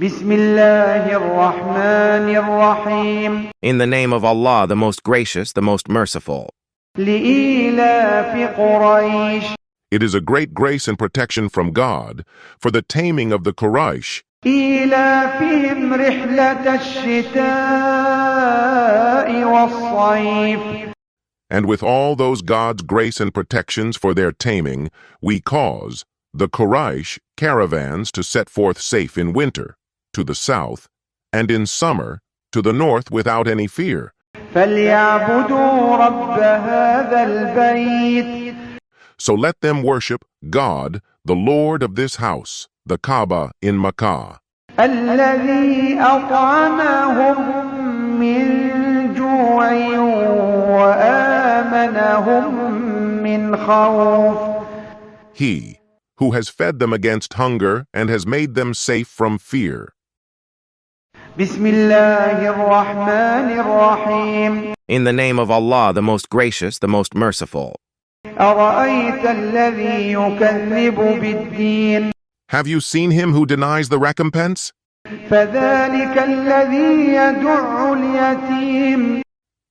بسم الله الرحمن الرحيم. In the name of Allah, the most gracious, the most merciful. لإيلاف قريش. It is a great grace and protection from God for the taming of the Quraysh, إيلافهم رحلة الشتاء والصيف. and with all those God's grace and protections for their taming, we cause the Quraysh caravans to set forth safe in winter, to the south, and in summer, to the north without any fear. فليعبدوا رب هذا البيت. So let them worship God, the Lord of this house, the Kaaba in Makkah, الذي أطعمهم من جوع وآمنهم من خوف. He who has fed them against hunger and has made them safe from fear. بسم الله الرحمن الرحيم. In the name of Allah, the most gracious, the most merciful. أرأيت الذي يكذب بالدين. Have you seen him who denies the recompense? فذلك الذي يدع اليتيم.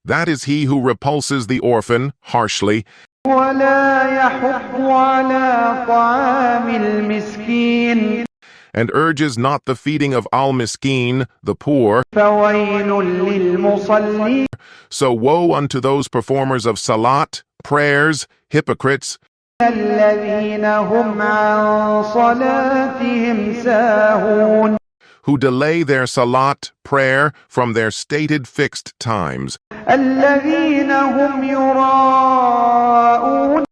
That is he who repulses the orphan harshly ولا يحض على طعام المسكين. and urges not the feeding of al-miskin, the poor. فويل للمصلين. So woe unto those performers of salat, prayers, hypocrites, الذين هم عن صلاتهم ساهون. who delay their salat, prayer, from their stated fixed times. الذين هم يراءون.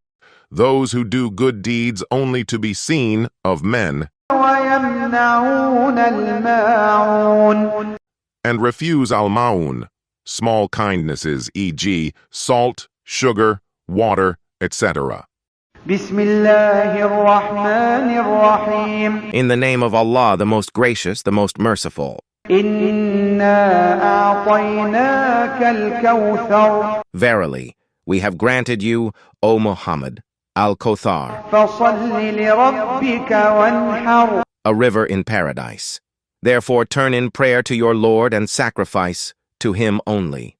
Those who do good deeds only to be seen of men, ويمنعون الماعون. and refuse al-Ma'un, small kindnesses, e.g., salt, sugar, water, etc. بسم الله الرحمن الرحيم. In the name of Allah, the most gracious, the most merciful. إنا أعطيناك الكوثر. Verily, we have granted you, O Muhammad, Al-Kawthar, فصل لربك وانحر. a river in paradise. Therefore turn in prayer to your Lord and sacrifice to him only.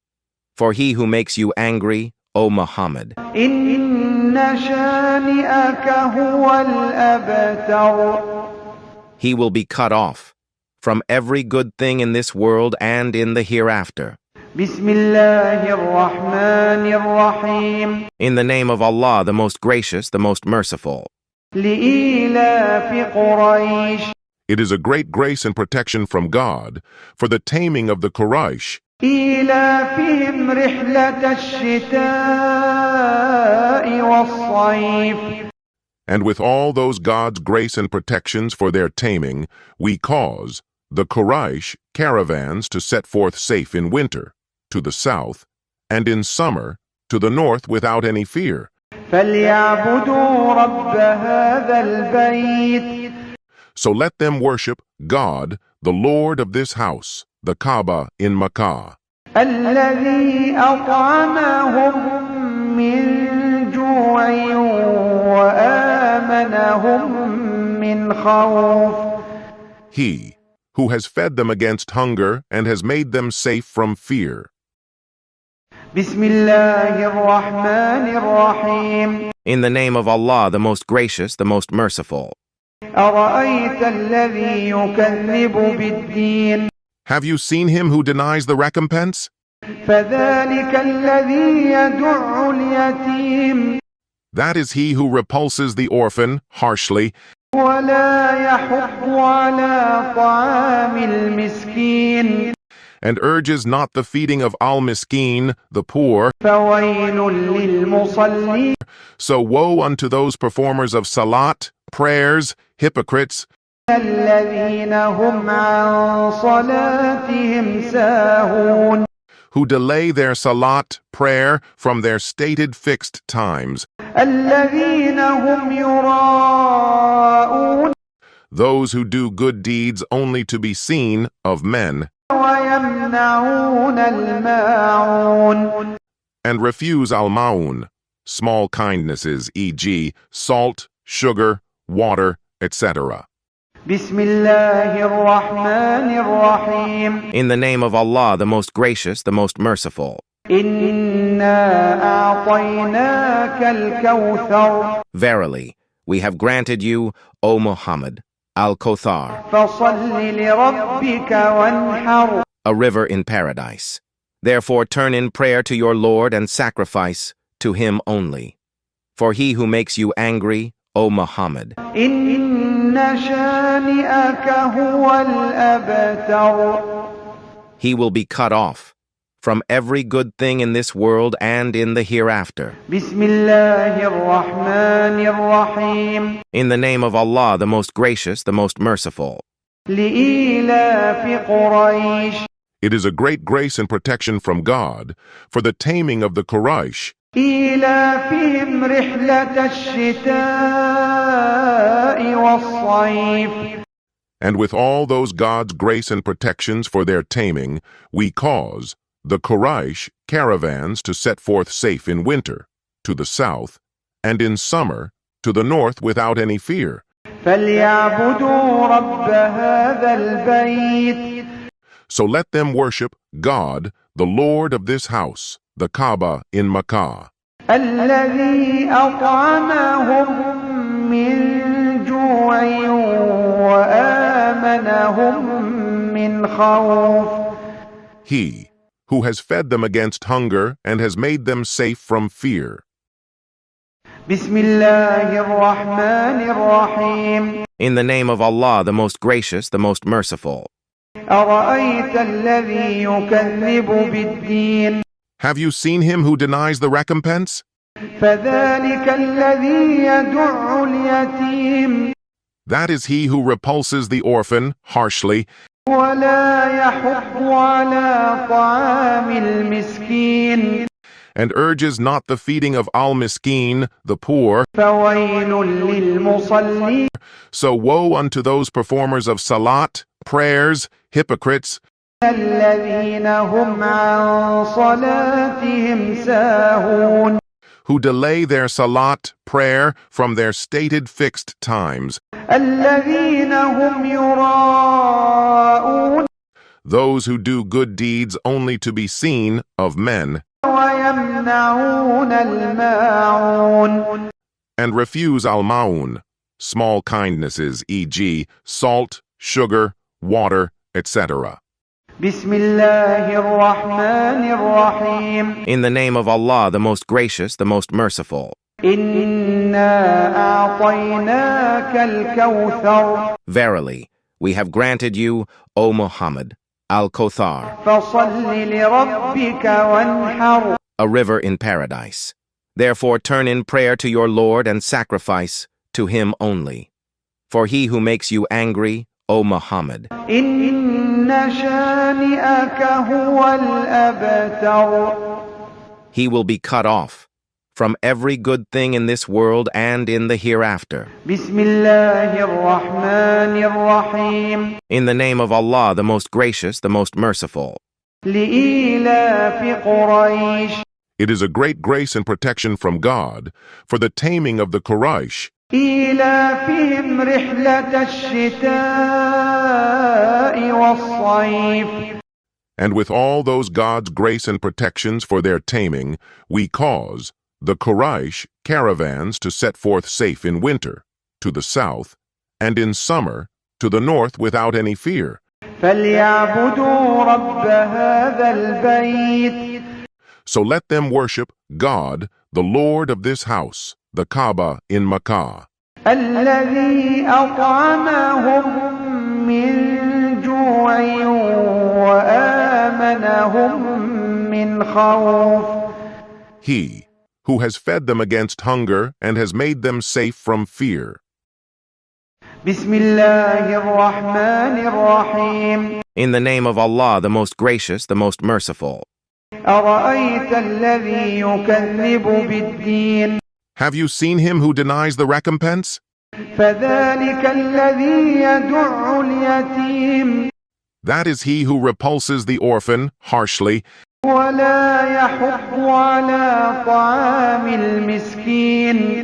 For he who makes you angry, O Muhammad, إن شانئك هو الأبتر. he will be cut off from every good thing in this world and in the hereafter. بسم الله الرحمن الرحيم. In the name of Allah, the most gracious, the most merciful. لإيلاف قريش. It is a great grace and protection from God for the taming of the Quraysh, إيلافهم رحلة الشتاء والصيف. and with all those God's grace and protections for their taming, we cause the Quraysh caravans to set forth safe in winter, to the south, and in summer, to the north without any fear. فليعبدوا رب هذا البيت. So let them worship God, the Lord of this house, the Kaaba in Makkah, الذي أطعمهم من جوع وآمنهم من خوف. He who has fed them against hunger and has made them safe from fear. بسم الله الرحمن الرحيم. In the name of Allah, the most gracious, the most merciful. أرأيت الذي يكذب بالدين. Have you seen him who denies the recompense? فذلك الذي يدع اليتيم. That is he who repulses the orphan harshly ولا يحض على طعام المسكين. and urges not the feeding of al-miskin, the poor. فويل للمصلين. So woe unto those performers of salat, prayers, hypocrites, الذين هم عن صلاتهم ساهون. who delay their salat, prayer, from their stated fixed times. الذين هم يراءون. Those who do good deeds only to be seen of men, ويمنعون الماعون. and refuse al-Ma'un, small kindnesses, e.g., salt, sugar, water, etc. بسم الله الرحمن الرحيم. In the name of Allah, the most gracious, the most merciful. إنا أعطيناك الكوثر. Verily, we have granted you, O Muhammad, Al-Kawthar, فصل لربك وانحر. a river in paradise. Therefore turn in prayer to your Lord and sacrifice to him only. For he who makes you angry, O Muhammad, إن شانئك هو الأبتر. he will be cut off from every good thing in this world and in the hereafter. بسم الله الرحمن الرحيم. In the name of Allah, the most gracious, the most merciful. لإيلاف قريش. It is a great grace and protection from God for the taming of the Quraysh, إيلافهم رحلة الشتاء والصيف. and with all those God's grace and protections for their taming, we cause the Quraysh caravans to set forth safe in winter, to the south, and in summer, to the north without any fear. فليعبدوا رب هذا البيت. So let them worship God, the Lord of this house, the Kaaba in Makkah, الذي أطعمهم من جوع وآمنهم من خوف. He who has fed them against hunger and has made them safe from fear. بسم الله الرحمن الرحيم. In the name of Allah, the most gracious, the most merciful. أرأيت الذي يكذب بالدين. Have you seen him who denies the recompense? فذلك الذي يدع اليتيم. That is he who repulses the orphan harshly ولا يحض على طعام المسكين. and urges not the feeding of al-miskin, the poor. فويل للمصلين. So woe unto those performers of salat, prayers, hypocrites, الذين هم عن صلاتهم ساهون. who delay their salat, prayer, from their stated fixed times. الذين هم يراءون. Those who do good deeds only to be seen of men, ويمنعون الماعون. and refuse al-Ma'un, small kindnesses, e.g., salt, sugar, water, etc. بسم الله الرحمن الرحيم. In the name of Allah, the most gracious, the most merciful. إنا أعطيناك الكوثر. Verily, we have granted you, O Muhammad, Al-Kawthar, فصل لربك وانحر. a river in paradise. Therefore turn in prayer to your Lord and sacrifice to him only. For he who makes you angry, O Muhammad, إن شانئك هو الأبتر. he will be cut off from every good thing in this world and in the hereafter. بسم الله الرحمن الرحيم. In the name of Allah, the most gracious, the most merciful. لإيلاف قريش. It is a great grace and protection from God for the taming of the Quraysh, إيلافهم رحلة الشتاء والصيف. and with all those God's grace and protections for their taming, we cause the Quraysh caravans to set forth safe in winter, to the south, and in summer, to the north without any fear. فليعبدوا رب هذا البيت. So let them worship God, the Lord of this house, the Kaaba in Makkah, الذي أطعمهم من جوع وآمنهم من خوف. He who has fed them against hunger and has made them safe from fear. بسم الله الرحمن الرحيم. In the name of Allah, the most gracious, the most merciful. أرأيت الذي يكذب بالدين. Have you seen him who denies the recompense? فذلك الذي يدع اليتيم. That is he who repulses the orphan harshly ولا يحض على طعام المسكين.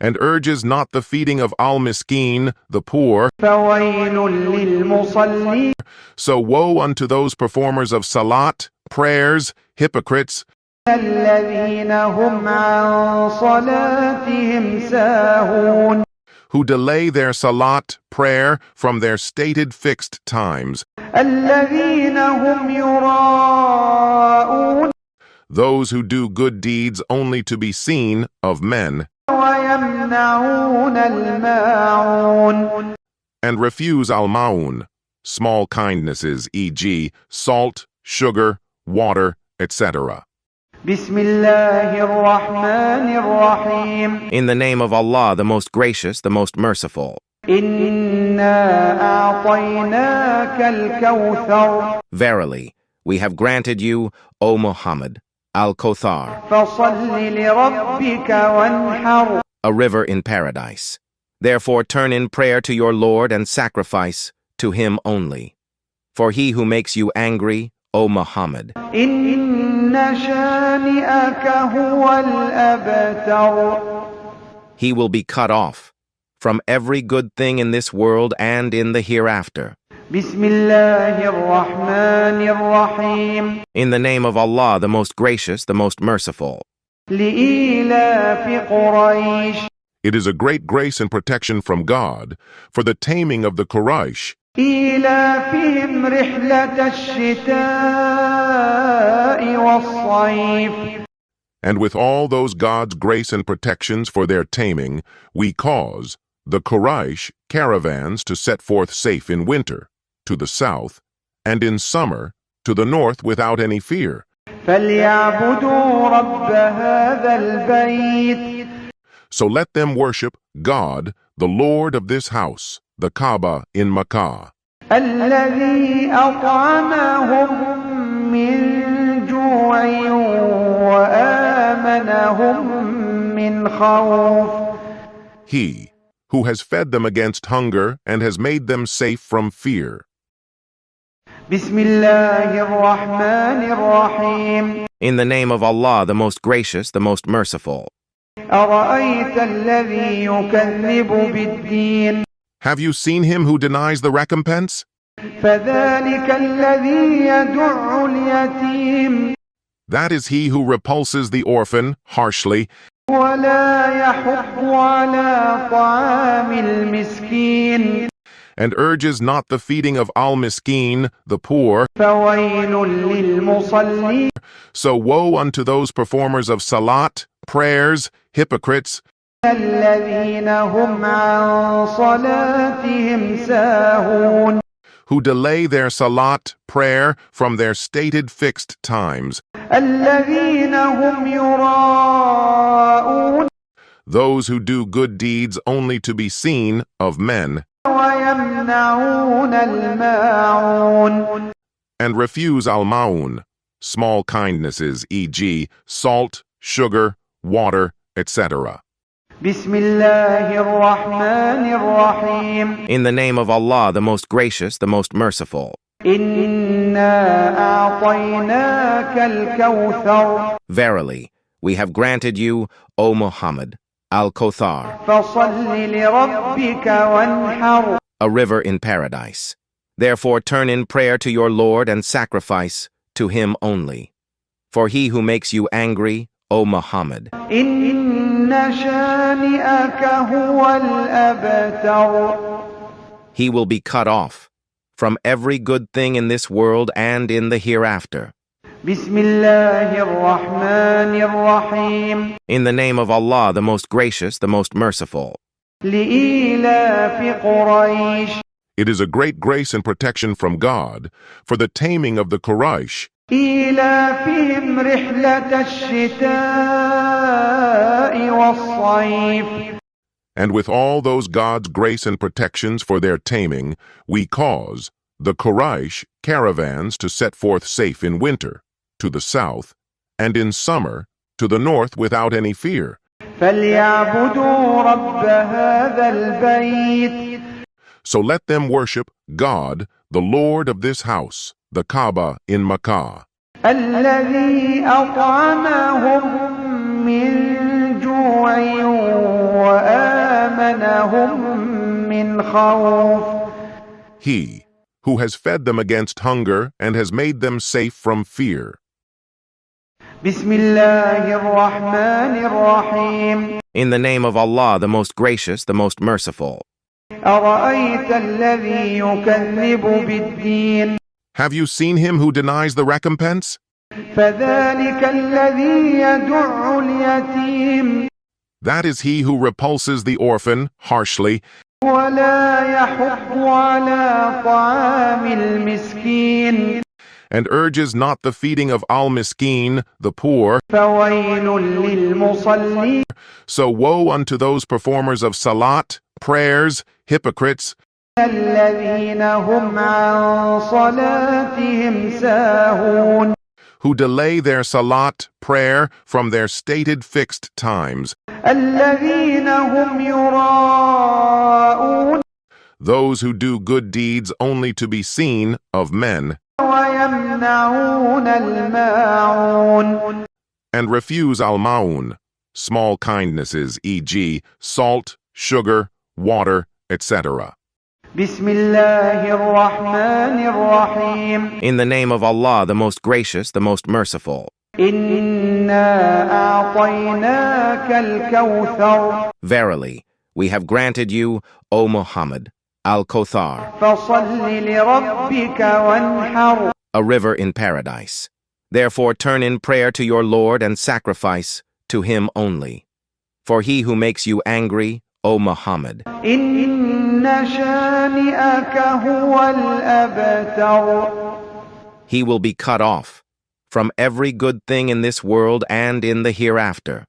and urges not the feeding of al-miskin, the poor. فويل للمصلين So woe unto those performers of salat, prayers, hypocrites, الذين هم عن صلاتهم ساهون who delay their salat, prayer, from their stated fixed times, الذين هم يراءون those who do good deeds only to be seen of men, ويمنعون الماعون and refuse al-Ma'un, small kindnesses, e.g., salt, sugar, water, etc. بسم الله الرحمن الرحيم In the name of Allah, the most gracious, the most merciful. إنا أعطيناك الكوثر Verily, we have granted you, O Muhammad, Al-Kawthar, فصل لربك وانحر a river in paradise. Therefore turn in prayer to your Lord and sacrifice to him only. For he who makes you angry, O Muhammad, إن شانئك هو الأبتر he will be cut off from every good thing in this world and in the hereafter. بسم الله الرحمن الرحيم In the name of Allah, the most gracious, the most merciful. لإيلاف قريش It is a great grace and protection from God for the taming of the Quraysh, إيلافهم رحلة الشتاء والصيف and with all those God's grace and protections for their taming, we cause the Quraysh caravans to set forth safe in winter, to the south, and in summer, to the north without any fear. فليعبدوا رب هذا البيت So let them worship God, the Lord of this house, the Kaaba in Makkah, الذي أطعمهم من جوع وآمنهم من خوف He who has fed them against hunger and has made them safe from fear. بسم الله الرحمن الرحيم In the name of Allah, the most gracious, the most merciful. أرأيت الذي يكذب بالدين Have you seen him who denies the recompense? فذلك الذي يدع اليتيم That is he who repulses the orphan harshly ولا يحض على طعام المسكين and urges not the feeding of al-miskin, the poor. فويل للمصلين So woe unto those performers of salat, prayers, hypocrites, الذين هم عن صلاتهم ساهون who delay their salat, prayer, from their stated fixed times, الذين هم يراءون those who do good deeds only to be seen of men, ويمنعون الماعون and refuse al-Ma'un, small kindnesses, e.g., salt, sugar, water, etc. بسم الله الرحمن الرحيم In the name of Allah, the most gracious, the most merciful. إنا أعطيناك الكوثر Verily, we have granted you, O Muhammad, Al-Kawthar, فصل لربك وانحر a river in paradise. Therefore turn in prayer to your Lord and sacrifice to him only. For he who makes you angry, O Muhammad, إن شانئك هو الأبتر he will be cut off from every good thing in this world and in the hereafter. بسم الله الرحمن الرحيم In the name of Allah, the most gracious, the most merciful. لإيلاف قريش It is a great grace and protection from God for the taming of the Quraysh, إيلافهم رحلة الشتاء والصيف and with all those God's grace and protections for their taming, we cause the Quraysh caravans to set forth safe in winter, to the south, and in summer, to the north without any fear. فليعبدوا رب هذا البيت So let them worship God, the Lord of this house, the Kaaba in Makkah, الذي أطعمهم من جوع آمنهم من خوف. He who has fed them against hunger and has made them safe from fear. بسم الله الرحمن الرحيم. In the name of Allah, the most gracious, the most merciful. أرأيت الذي يكذب بالدين. Have you seen him who denies the recompense? فذلك الذي يدع اليتيم. That is he who repulses the orphan harshly ولا يحض على طعام المسكين. and urges not the feeding of al-miskin, the poor. فويل للمصلين. So woe unto those performers of salat, prayers, hypocrites, الذين هم عن صلاتهم ساهون. who delay their salat, prayer, from their stated fixed times. الذين هم يراءون. Those who do good deeds only to be seen of men, ويمنعون الماعون. and refuse al-Ma'un, small kindnesses, e.g., salt, sugar, water, etc. بسم الله الرحمن الرحيم. In the name of Allah, the most gracious, the most merciful. إنا أعطيناك الكوثر. Verily, we have granted you, O Muhammad, Al-Kawthar, فصل لربك وانحر. a river in paradise. Therefore turn in prayer to your Lord and sacrifice to him only. For he who makes you angry, O Muhammad, إن شانئك هو الأبتر. he will be cut off from every good thing in this world and in the hereafter.